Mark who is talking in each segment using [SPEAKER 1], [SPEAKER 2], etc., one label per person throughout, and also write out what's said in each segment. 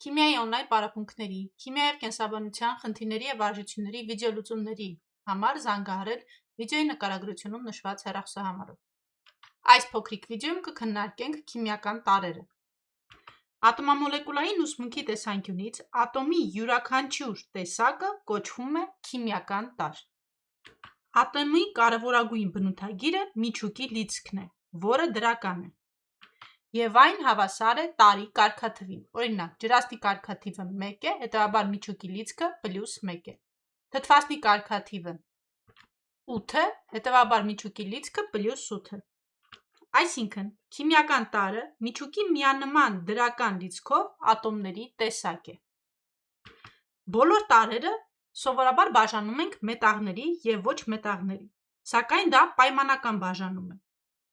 [SPEAKER 1] Քիմիայի օնլայն պարապմունքների, քիմիայի և կենսաբանության խնդիրների և վարժությունների վիդեոլուծումների համար զանգահարել վիդեոյի նկարագրությունում նշված հեռախոսահամարով։ Այս փոքրիկ վիդեոյում կքննարկենք քիմիական տարրերը։ Ատոմամոլեկուլային ուսմունքի տեսանկյունից ատոմի յուրաքանչյուր տեսակը կոչվում է քիմիական տարր։ Ատոմի կարևորագույն բնութագիրը միջուկի լիցքն է, որը դրական է, և այն հավասար է տարրի կարգաթվին։ Օրինակ, ջրածնի կարգաթիվը 1 է, հետևաբար միջուկի լիցքը +1 է։ Թթվասնի կարգաթիվը 8 է, հետևաբար միջուկի լիցքը +8 է։ Այսինքն, քիմիական տարրը միջուկի միանման դրական լիցքով ատոմների տեսակ է։ Բոլոր տարրերը սովորաբար բաժանում ենք մետաղների և ոչ մետաղների, սակայն դա պայմանական բաժանում է։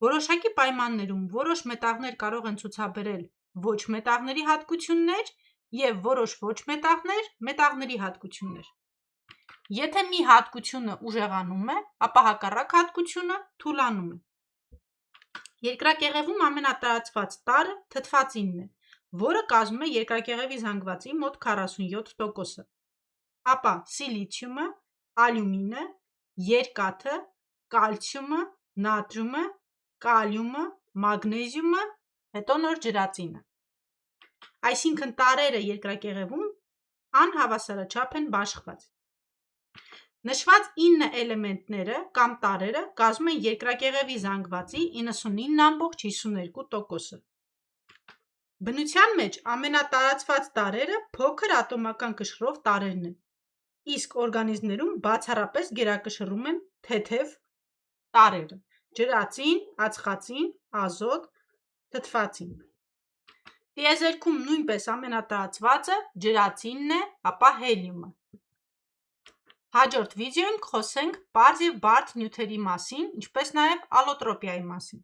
[SPEAKER 1] Որոշակի պայմաններում որոշ մետաղներ կարող են ցուցաբերել ոչ մետաղների հատկություններ և որոշ ոչ մետաղներ մետաղների հատկություններ։ Եթե մի հատկությունը ուժեղանում է, ապա հակառակ հատկությունը թուլանում է։ Երկրակեղևում ամենատարածված տարրը թթվածինն է, որը կազմում է երկրակեղևի զանգվածի մոտ 47%, ապա սիլիցիումը, ալյումինը, երկաթը, կալցիումը, նատրիումը, կալիումը, մագնեզիումը, հետո նոր ջրածինը։ Այսինքն տարրերը երկրակեղևում անհավասարաչափ են բաշխված։ Նշված 9 էլեմենտները կամ տարրերը կազմում են երկրակեղևի զանգվածի 99,52%-ը։ Բնության մեջ ամենատարածված տարրերը փոքր ատոմական կշռով տարրերն են, իսկ օրգանիզմներում բացառապես գերակշռում են թեթև տարրերը՝ ջրածին, ածխածին, ազոտ, թթվածին։ Տիեզերքում նույնպես ամենատարածվածը ջրածինն է, ապա հելիումը։ Հաջորդ վիդեոյում կխոսենք պարզ և բարդ նյութերի մասին, ինչպես նաև ալոտրոպիայի մասին։